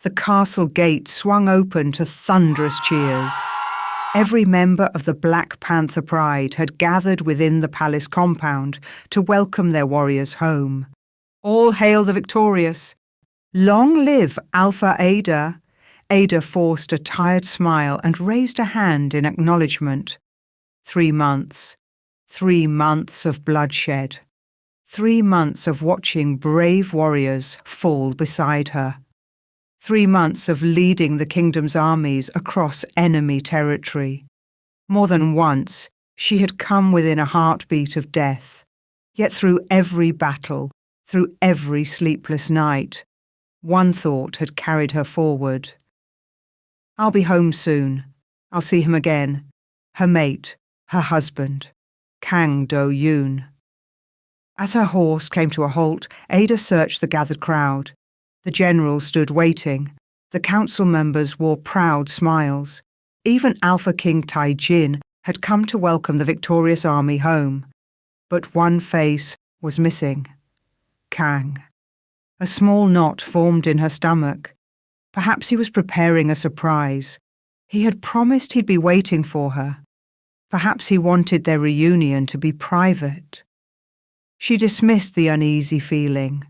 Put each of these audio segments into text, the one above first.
The castle gate swung open to thunderous cheers. Every member of the Black Panther Pride had gathered within the palace compound to welcome their warriors home. All hail the victorious! Long live Alpha Ada! Ada forced a tired smile and raised a hand in acknowledgement. 3 months. 3 months of bloodshed. 3 months of watching brave warriors fall beside her. 3 months of leading the kingdom's armies across enemy territory. More than once, she had come within a heartbeat of death. Yet through every battle, through every sleepless night, one thought had carried her forward. I'll be home soon. I'll see him again. Her mate, her husband, Kang Do-yoon. As her horse came to a halt, Ada searched the gathered crowd. The general stood waiting. The council members wore proud smiles. Even Alpha King Tai-jin had come to welcome the victorious army home. But one face was missing. Kang. A small knot formed in her stomach. Perhaps he was preparing a surprise. He had promised he'd be waiting for her. Perhaps he wanted their reunion to be private. She dismissed the uneasy feeling.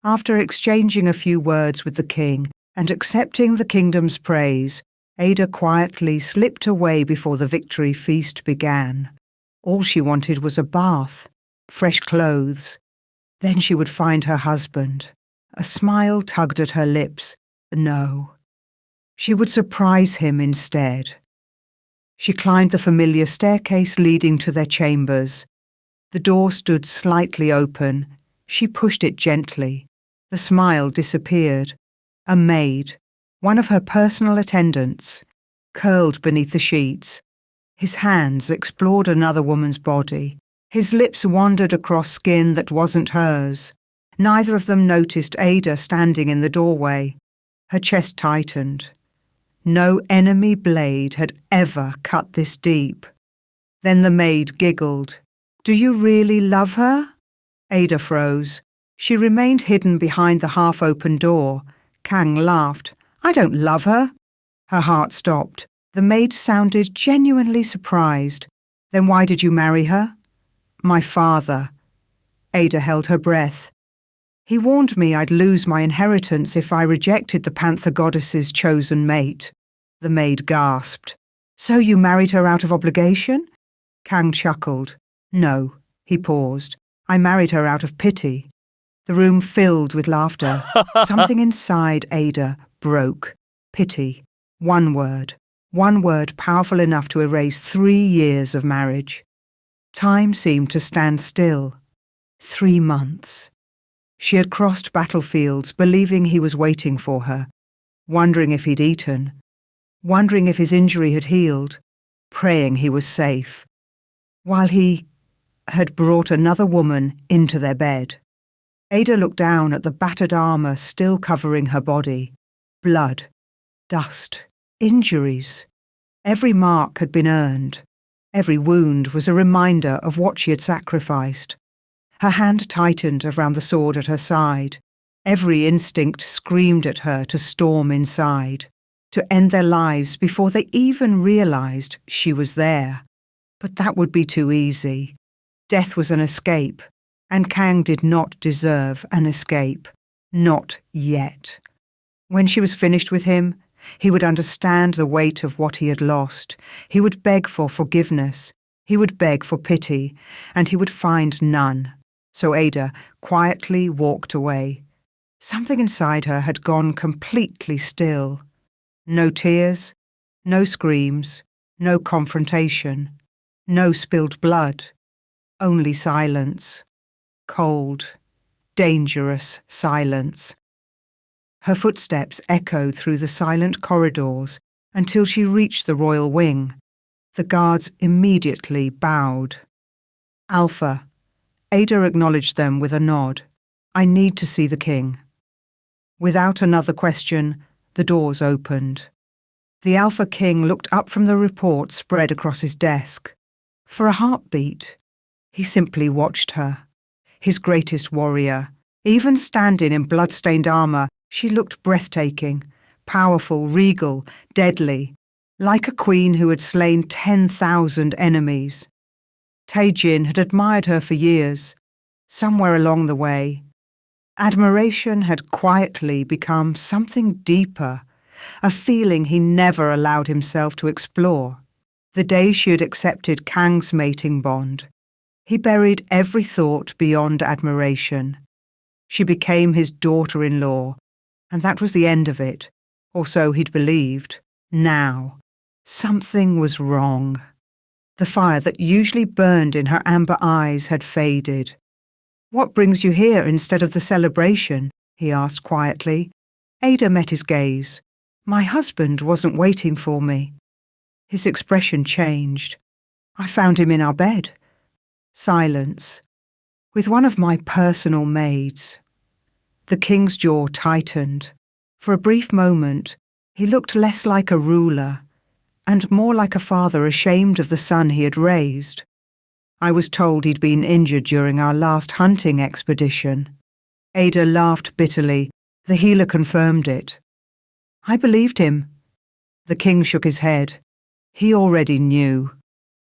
After exchanging a few words with the king and accepting the kingdom's praise, Ada quietly slipped away before the victory feast began. All she wanted was a bath, fresh clothes. Then she would find her husband. A smile tugged at her lips. No. She would surprise him instead. She climbed the familiar staircase leading to their chambers. The door stood slightly open. She pushed it gently. The smile disappeared. A maid, one of her personal attendants, curled beneath the sheets. His hands explored another woman's body. His lips wandered across skin that wasn't hers. Neither of them noticed Ada standing in the doorway. Her chest tightened. No enemy blade had ever cut this deep. Then the maid giggled. "Do you really love her?" Ada froze. She remained hidden behind the half-open door. Kang laughed. "I don't love her." Her heart stopped. The maid sounded genuinely surprised. "Then why did you marry her?" "My father." Ada held her breath. "He warned me I'd lose my inheritance if I rejected the Panther goddess's chosen mate." The maid gasped. "So you married her out of obligation?" Kang chuckled. "No." He paused. "I married her out of pity." The room filled with laughter. Something inside Ada broke. Pity. One word powerful enough to erase 3 years of marriage. Time seemed to stand still. 3 months. She had crossed battlefields believing he was waiting for her, wondering if he'd eaten, wondering if his injury had healed, praying he was safe, while he had brought another woman into their bed. Ada looked down at the battered armour still covering her body. Blood, dust, injuries. Every mark had been earned. Every wound was a reminder of what she had sacrificed. Her hand tightened around the sword at her side. Every instinct screamed at her to storm inside, to end their lives before they even realised she was there. But that would be too easy. Death was an escape, and Kang did not deserve an escape. Not yet. When she was finished with him, he would understand the weight of what he had lost. He would beg for forgiveness. He would beg for pity, and he would find none. So Ada quietly walked away. Something inside her had gone completely still. No tears, no screams, no confrontation, no spilled blood, only silence. Cold, dangerous silence. Her footsteps echoed through the silent corridors until she reached the royal wing. The guards immediately bowed. "Alpha." Ada acknowledged them with a nod. "I need to see the king." Without another question, the doors opened. The Alpha King looked up from the report spread across his desk. For a heartbeat, he simply watched her. His greatest warrior, even standing in blood-stained armour, She looked breathtaking, powerful, regal, deadly, like a queen who had slain 10,000 enemies. Tae-jin had admired her for years. Somewhere along the way, admiration had quietly become something deeper, a feeling he never allowed himself to explore. The day she had accepted Kang's mating bond, he buried every thought beyond admiration. She became his daughter-in-law, and that was the end of it, or so he'd believed. Now, something was wrong. The fire that usually burned in her amber eyes had faded. "What brings you here instead of the celebration?" he asked quietly. Ada met his gaze. "My husband wasn't waiting for me." His expression changed. "I found him in our bed." Silence. "With one of my personal maids." The king's jaw tightened. For a brief moment, he looked less like a ruler and more like a father ashamed of the son he had raised. "I was told he'd been injured during our last hunting expedition." Ada laughed bitterly. The healer confirmed it. "I believed him." The king shook his head. He already knew.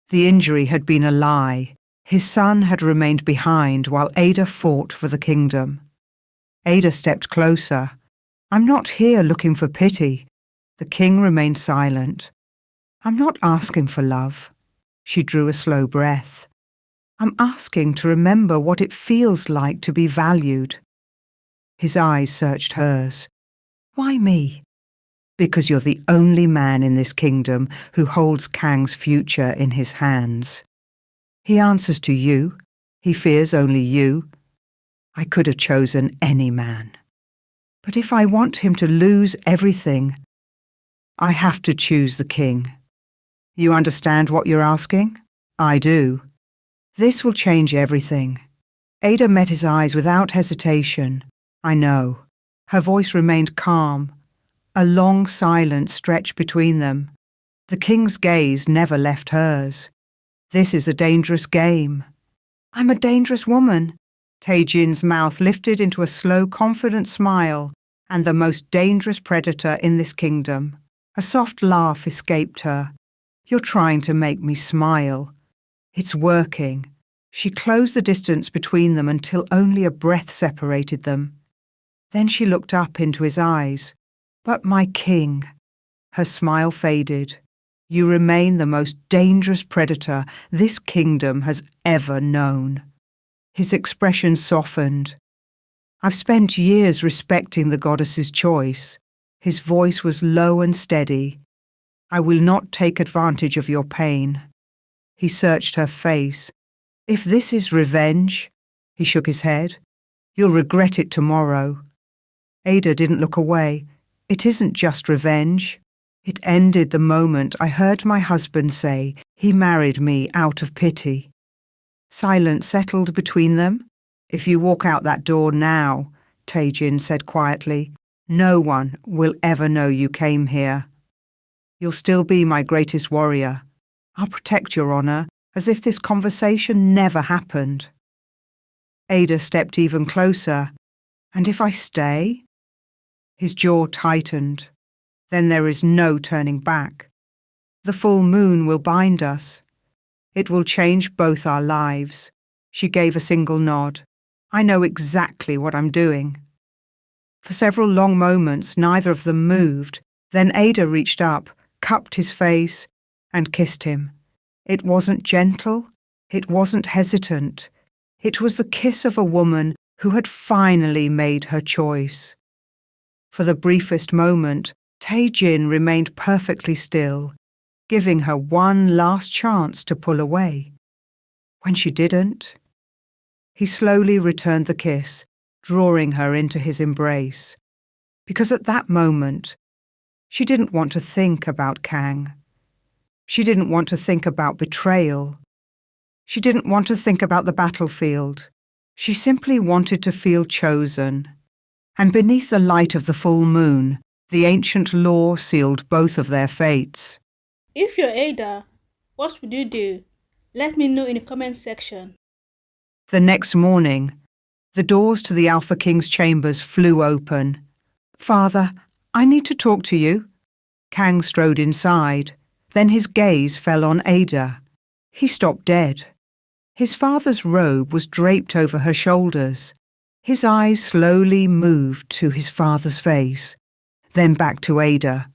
The injury had been a lie. His son had remained behind while Ada fought for the kingdom. Ada stepped closer. "I'm not here looking for pity." The king remained silent. "I'm not asking for love." She drew a slow breath. "I'm asking to remember what it feels like to be valued." His eyes searched hers. "Why me?" "Because you're the only man in this kingdom who holds Kang's future in his hands. He answers to you. He fears only you. I could have chosen any man. But if I want him to lose everything, I have to choose the king. You understand what you're asking?" "I do." "This will change everything." Ada met his eyes without hesitation. "I know." Her voice remained calm. A long silence stretched between them. The king's gaze never left hers. "This is a dangerous game." "I'm a dangerous woman." Tae-jin's mouth lifted into a slow, confident smile, "and the most dangerous predator in this kingdom." A soft laugh escaped her. "You're trying to make me smile." "It's working." She closed the distance between them until only a breath separated them. Then she looked up into his eyes. "But my king." Her smile faded. "You remain the most dangerous predator this kingdom has ever known." His expression softened. "I've spent years respecting the goddess's choice." His voice was low and steady. "I will not take advantage of your pain." He searched her face. "If this is revenge," he shook his head, "you'll regret it tomorrow." Ada didn't look away. "It isn't just revenge. It ended the moment I heard my husband say he married me out of pity." Silence settled between them. "If you walk out that door now," Tae-jin said quietly, "no one will ever know you came here. You'll still be my greatest warrior. I'll protect your honor as if this conversation never happened." Ada stepped even closer. "And if I stay?" His jaw tightened. "Then there is no turning back. The full moon will bind us. It will change both our lives." She gave a single nod. "I know exactly what I'm doing." For several long moments, neither of them moved. Then Ada reached up, cupped his face, and kissed him. It wasn't gentle. It wasn't hesitant. It was the kiss of a woman who had finally made her choice. For the briefest moment, Tae-jin remained perfectly still, giving her one last chance to pull away. When she didn't, he slowly returned the kiss, drawing her into his embrace. Because at that moment, she didn't want to think about Kang. She didn't want to think about betrayal. She didn't want to think about the battlefield. She simply wanted to feel chosen. And beneath the light of the full moon, the ancient law sealed both of their fates. If you're Ada, what would you do? Let me know in the comment section. The next morning, the doors to the Alpha King's chambers flew open. Father, I need to talk to you. Kang strode inside. Then his gaze fell on Ada. He stopped dead. His father's robe was draped over her shoulders. His eyes slowly moved to his father's face, then back to Ada.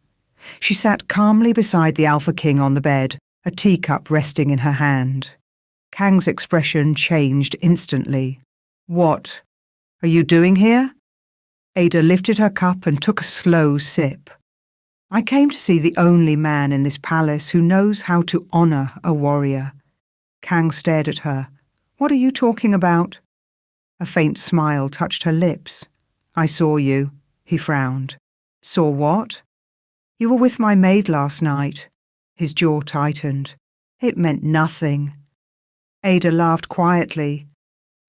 She sat calmly beside the Alpha King on the bed, a teacup resting in her hand. Kang's expression changed instantly. What are you doing here? Ada lifted her cup and took a slow sip. I came to see the only man in this palace who knows how to honor a warrior. Kang stared at her. What are you talking about? A faint smile touched her lips. I saw you, he frowned. Saw what? You were with my maid last night. His jaw tightened. It meant nothing. Ada laughed quietly.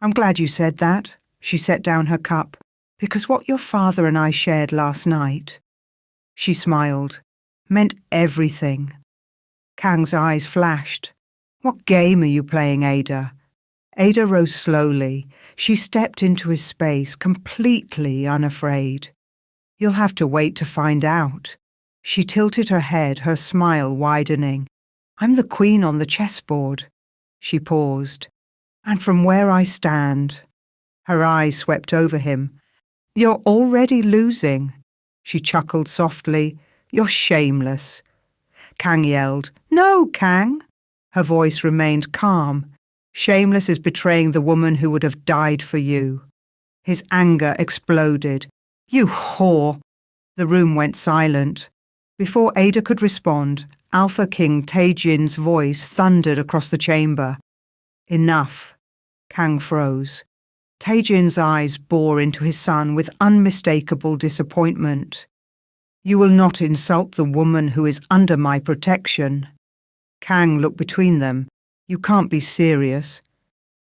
I'm glad you said that. She set down her cup. Because what your father and I shared last night, she smiled, meant everything. Kang's eyes flashed. What game are you playing, Ada? Ada rose slowly. She stepped into his space, completely unafraid. You'll have to wait to find out. She tilted her head, her smile widening. I'm the queen on the chessboard. She paused. And from where I stand. Her eyes swept over him. You're already losing. She chuckled softly. You're shameless. Kang yelled, No, Kang. Her voice remained calm. Shameless is betraying the woman who would have died for you. His anger exploded. You whore! The room went silent. Before Ada could respond, Alpha King Taejin's voice thundered across the chamber. Enough. Kang froze. Taejin's eyes bore into his son with unmistakable disappointment. You will not insult the woman who is under my protection. Kang looked between them. You can't be serious.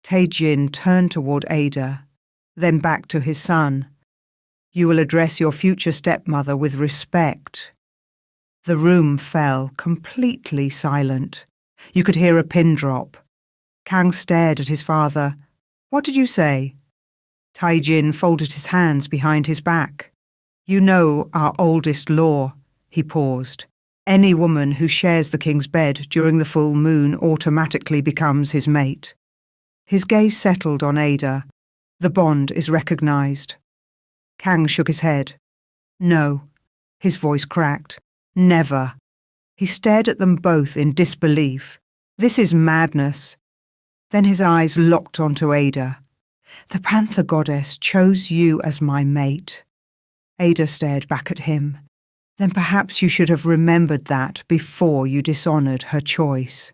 Taejin turned toward Ada, then back to his son. You will address your future stepmother with respect. The room fell completely silent. You could hear a pin drop. Kang stared at his father. What did you say? Taejin folded his hands behind his back. You know our oldest law. He paused. Any woman who shares the king's bed during the full moon automatically becomes his mate. His gaze settled on Ada. The bond is recognized. Kang shook his head. No. His voice cracked. Never. He stared at them both in disbelief. This is madness. Then his eyes locked onto Ada. The Panther goddess chose you as my mate. Ada stared back at him. Then perhaps you should have remembered that before you dishonored her choice.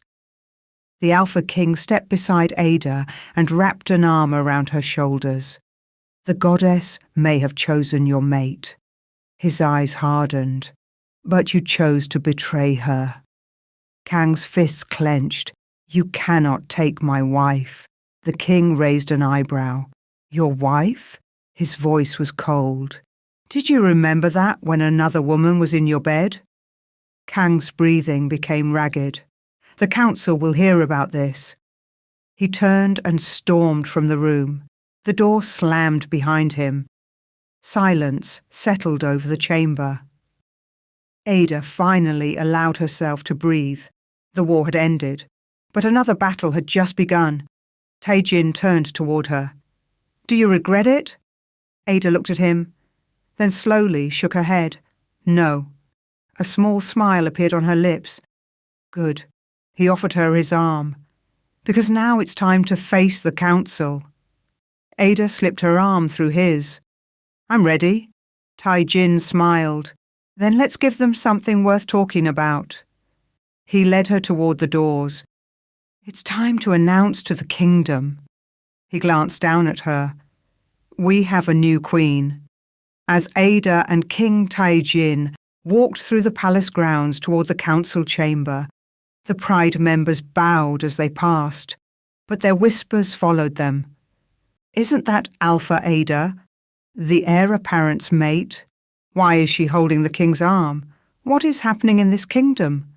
The Alpha King stepped beside Ada and wrapped an arm around her shoulders. The goddess may have chosen your mate. His eyes hardened. But you chose to betray her. Kang's fists clenched. You cannot take my wife. The king raised an eyebrow. Your wife? His voice was cold. Did you remember that when another woman was in your bed? Kang's breathing became ragged. The council will hear about this. He turned and stormed from the room. The door slammed behind him. Silence settled over the chamber. Ada finally allowed herself to breathe. The war had ended, but another battle had just begun. Taejin turned toward her. Do you regret it? Ada looked at him, then slowly shook her head. No. A small smile appeared on her lips. Good. He offered her his arm. Because now it's time to face the council. Ada slipped her arm through his. I'm ready. Taejin smiled. Then let's give them something worth talking about. He led her toward the doors. It's time to announce to the kingdom. He glanced down at her. We have a new queen. As Ada and King Taejin walked through the palace grounds toward the council chamber, the Pride members bowed as they passed, but their whispers followed them. Isn't that Alpha Ada, the heir apparent's mate? Why is she holding the king's arm? What is happening in this kingdom?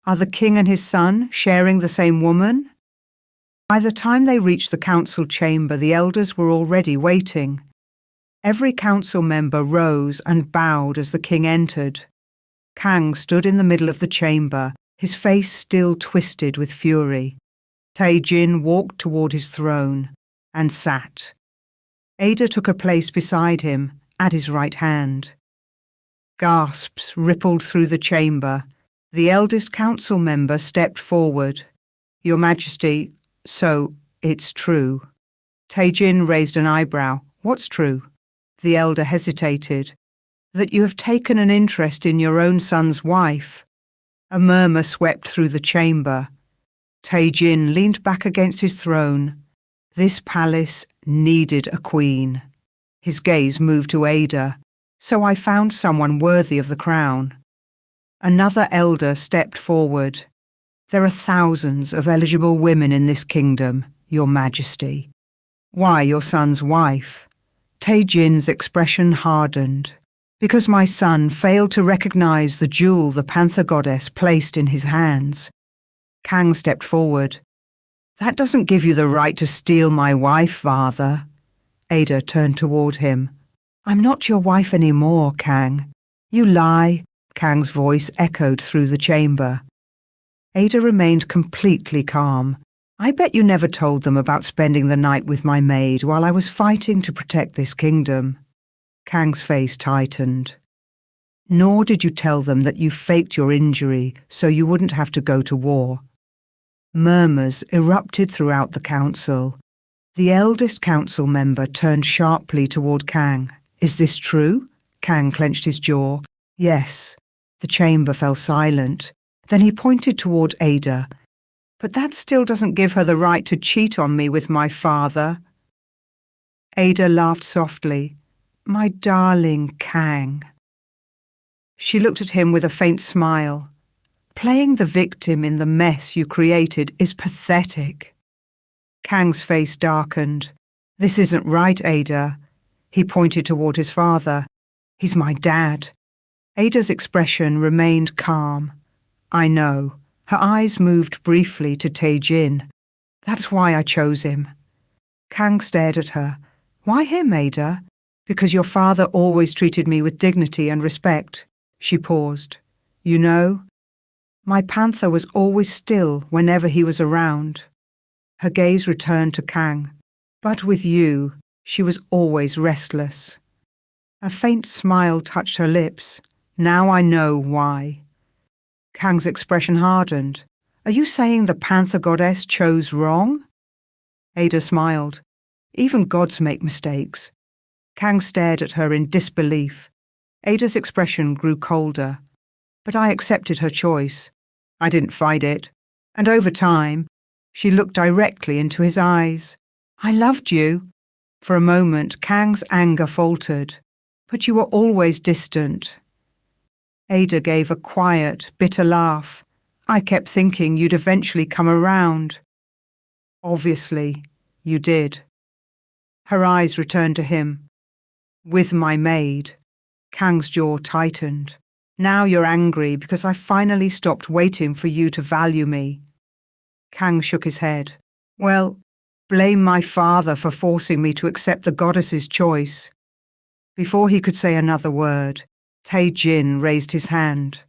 Are the king and his son sharing the same woman? By the time they reached the council chamber, the elders were already waiting. Every council member rose and bowed as the king entered. Kang stood in the middle of the chamber, his face still twisted with fury. Tae-jin walked toward his throne and sat. Ada took a place beside him, at his right hand. Gasps rippled through the chamber. The eldest council member stepped forward. "Your Majesty, so it's true." Tae-jin raised an eyebrow. "What's true?" The elder hesitated. "That you have taken an interest in your own son's wife." A murmur swept through the chamber. Tae-jin leaned back against his throne. This palace needed a queen. His gaze moved to Ada. "So I found someone worthy of the crown." Another elder stepped forward. "There are thousands of eligible women in this kingdom, Your Majesty." "Why your son's wife?" Tae-jin's expression hardened. "Because my son failed to recognize the jewel the Panther goddess placed in his hands." Kang stepped forward. "That doesn't give you the right to steal my wife, father." Ada turned toward him. "I'm not your wife anymore, Kang." "You lie," Kang's voice echoed through the chamber. Ada remained completely calm. "I bet you never told them about spending the night with my maid while I was fighting to protect this kingdom." Kang's face tightened. "Nor did you tell them that you faked your injury so you wouldn't have to go to war." Murmurs erupted throughout the council. The eldest council member turned sharply toward Kang. "Is this true?" Kang clenched his jaw. "Yes." The chamber fell silent. Then he pointed toward Ada. "But that still doesn't give her the right to cheat on me with my father." Ada laughed softly. "My darling Kang." She looked at him with a faint smile. "Playing the victim in the mess you created is pathetic." Kang's face darkened. "This isn't right, Ada." He pointed toward his father. "He's my dad." Ada's expression remained calm. "I know." Her eyes moved briefly to Tae-jin. "That's why I chose him." Kang stared at her. "Why him, Ada?" "Because your father always treated me with dignity and respect." She paused. "You know, my Panther was always still whenever he was around." Her gaze returned to Kang. "But with you, she was always restless." A faint smile touched her lips. "Now I know why." Kang's expression hardened. "Are you saying the Panther goddess chose wrong?" Ada smiled. "Even gods make mistakes." Kang stared at her in disbelief. Ada's expression grew colder. "But I accepted her choice. I didn't fight it. And over time," she looked directly into his eyes, "I loved you." For a moment, Kang's anger faltered. "But you were always distant." Ada gave a quiet, bitter laugh. "I kept thinking you'd eventually come around." "Obviously, you did." Her eyes returned to him. "With my maid." Kang's jaw tightened. "Now you're angry because I finally stopped waiting for you to value me." Kang shook his head. "Well, blame my father for forcing me to accept the goddess's choice." Before he could say another word, Tae-jin raised his hand.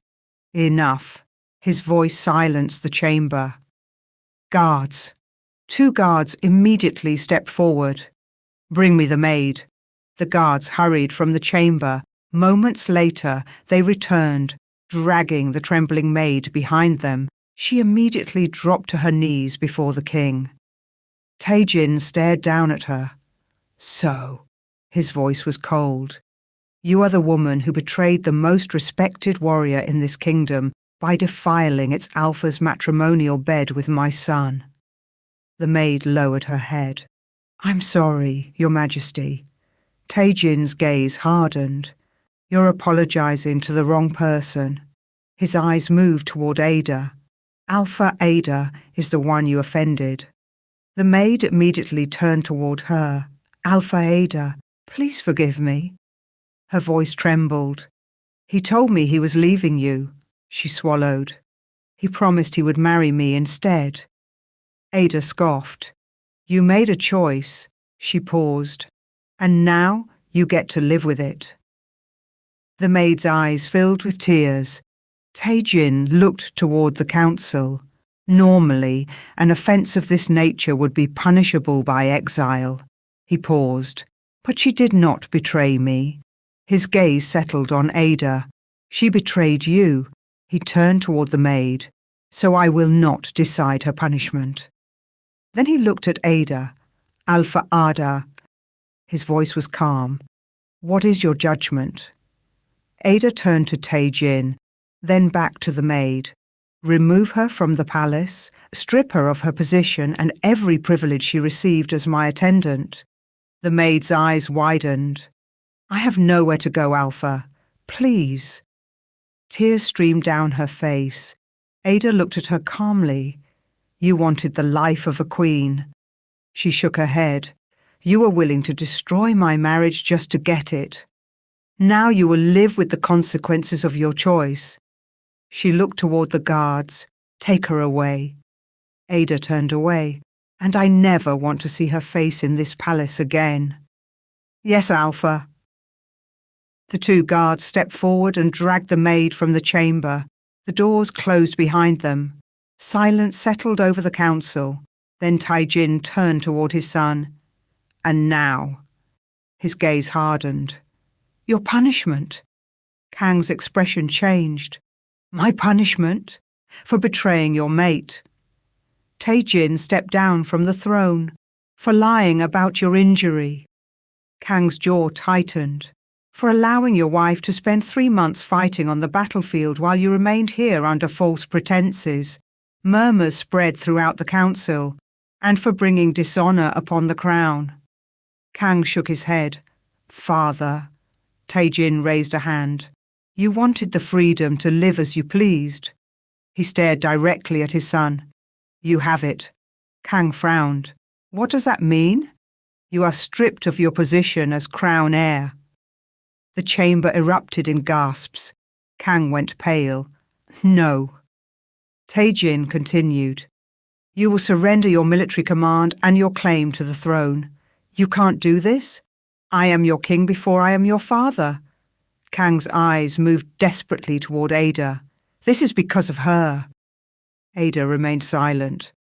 "Enough." His voice silenced the chamber. "Guards." 2 guards immediately stepped forward. "Bring me the maid." The guards hurried from the chamber. Moments later, they returned, dragging the trembling maid behind them. She immediately dropped to her knees before the king. Tae-jin stared down at her. "So," his voice was cold, "you are the woman who betrayed the most respected warrior in this kingdom by defiling its alpha's matrimonial bed with my son." The maid lowered her head. "I'm sorry, Your Majesty." Tae-jin's gaze hardened. "You're apologizing to the wrong person." His eyes moved toward Ada. "Alpha Ada is the one you offended." The maid immediately turned toward her. "Alpha Ada, please forgive me." Her voice trembled. "He told me he was leaving you." She swallowed. "He promised he would marry me instead." Ada scoffed. "You made a choice." She paused. "And now You get to live with it." The maid's eyes filled with tears. Tae-jin looked toward the council. Normally, an offence of this nature would be punishable by exile. He paused. "But she did not betray me." His gaze settled on Ada. "She betrayed you." He turned toward the maid. "So I will not decide her punishment." Then he looked at Ada. "Alpha Ada." His voice was calm. "What is your judgment?" Ada turned to Tae-jin, then back to the maid. "Remove her from the palace, strip her of her position and every privilege she received as my attendant." The maid's eyes widened. "I have nowhere to go, Alpha. Please." Tears streamed down her face. Ada looked at her calmly. "You wanted the life of a queen." She shook her head. "You were willing to destroy my marriage just to get it. Now you will live with the consequences of your choice." She looked toward the guards. "Take her away." Ada turned away. "And I never want to see her face in this palace again." "Yes, Alpha." The two guards stepped forward and dragged the maid from the chamber. The doors closed behind them. Silence settled over the council. Then Tae-jin turned toward his son. "And now?" His gaze hardened. "Your punishment." Kang's expression changed. "My punishment? For betraying your mate." Tae-jin stepped down from the throne. "For lying about your injury." Kang's jaw tightened. "For allowing your wife to spend 3 months fighting on the battlefield while you remained here under false pretenses." Murmurs spread throughout the council. "And for bringing dishonor upon the crown." Kang shook his head. "Father." Tae-jin raised a hand. "You wanted the freedom to live as you pleased." He stared directly at his son. "You have it." Kang frowned. "What does that mean?" "You are stripped of your position as crown heir." The chamber erupted in gasps. Kang went pale. "No." Tae-jin continued. "You will surrender your military command and your claim to the throne. You can't do this? I am your king before I am your father." Kang's eyes moved desperately toward Ada. "This is because of her." Ada remained silent.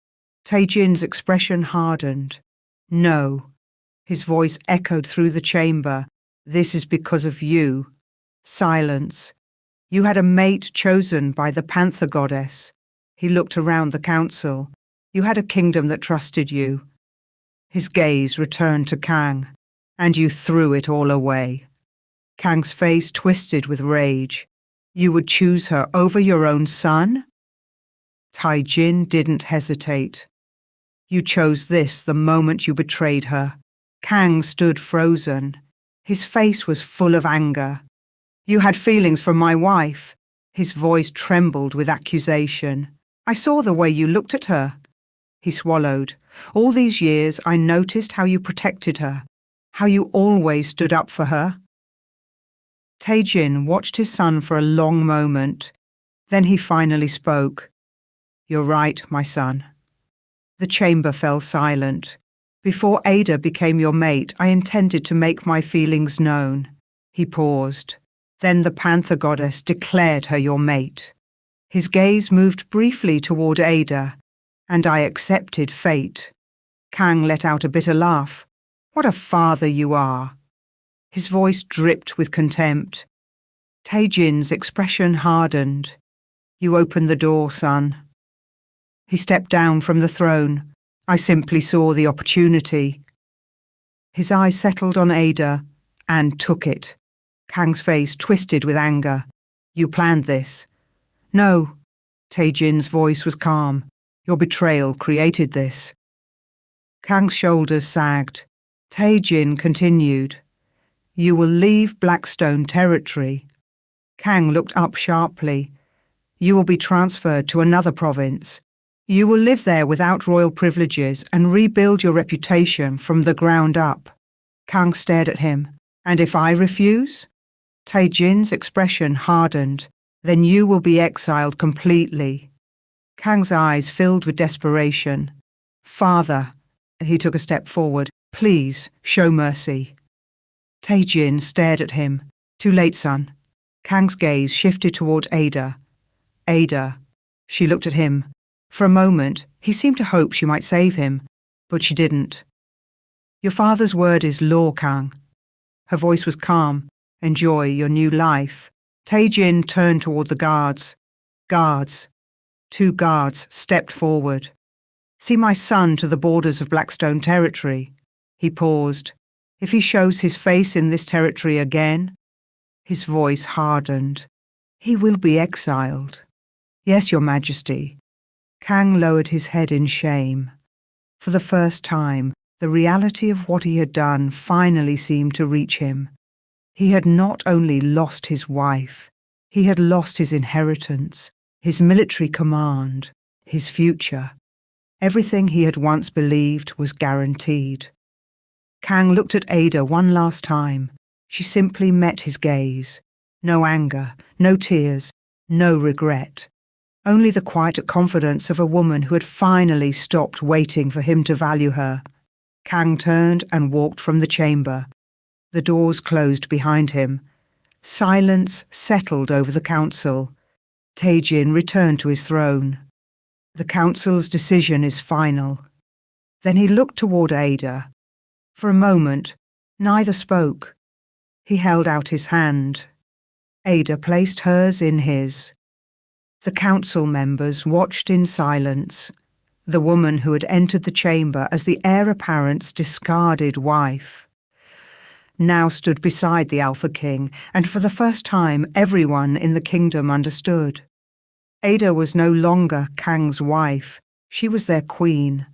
Tae-jin's expression hardened. "No." His voice echoed through the chamber. "This is because of you." Silence. "You had a mate chosen by the Panther goddess." He looked around the council. "You had a kingdom that trusted you." His gaze returned to Kang. "And you threw it all away." Kang's face twisted with rage. "You would choose her over your own son?" Tae-jin didn't hesitate. "You chose this the moment you betrayed her." Kang stood frozen. His face was full of anger. "You had feelings for my wife." His voice trembled with accusation. "I saw the way you looked at her." He swallowed. "All these years I noticed how you protected her, how you always stood up for her." Tae-jin watched his son for a long moment. Then he finally spoke. "You're right, my son." The chamber fell silent. "Before Ada became your mate, I intended to make my feelings known." He paused. "Then the Panther goddess declared her your mate." His gaze moved briefly toward Ada. "And I accepted fate." Kang let out a bitter laugh. "What a father you are." His voice dripped with contempt. Tae-jin's expression hardened. "You opened the door, son." He stepped down from the throne. "I simply saw the opportunity." His eyes settled on Ada and took it. Kang's face twisted with anger. "You planned this." "No." Tae-jin's voice was calm. "Your betrayal created this." Kang's shoulders sagged. Tae-jin continued. "You will leave Blackstone territory." Kang looked up sharply. "You will be transferred to another province. You will live there without royal privileges and rebuild your reputation from the ground up." Kang stared at him. "And if I refuse?" Tae-jin's expression hardened. "Then you will be exiled completely." Kang's eyes filled with desperation. "Father," he took a step forward, "please show mercy." Taejin stared at him. Too late, son. Kang's gaze shifted toward Ada. Ada. She looked at him. For a moment, he seemed to hope she might save him, but she didn't. Your father's word is law, Kang. Her voice was calm. Enjoy your new life. Taejin turned toward the guards. Guards. 2 guards stepped forward. See my son to the borders of Blackstone territory. He paused. If he shows his face in this territory again, his voice hardened. He will be exiled. Yes, Your Majesty. Kang lowered his head in shame. For the first time, the reality of what he had done finally seemed to reach him. He had not only lost his wife, he had lost his inheritance, his military command, his future. Everything he had once believed was guaranteed. Kang looked at Ada one last time. She simply met his gaze. No anger, no tears, no regret. Only the quiet confidence of a woman who had finally stopped waiting for him to value her. Kang turned and walked from the chamber. The doors closed behind him. Silence settled over the council. Taejin returned to his throne. The council's decision is final. Then he looked toward Ada. For a moment, neither spoke. He held out his hand. Ada placed hers in his. The council members watched in silence. The woman who had entered the chamber as the heir apparent's discarded wife now stood beside the Alpha King, and for the first time everyone in the kingdom understood. Ada was no longer Kang's wife. She was their queen.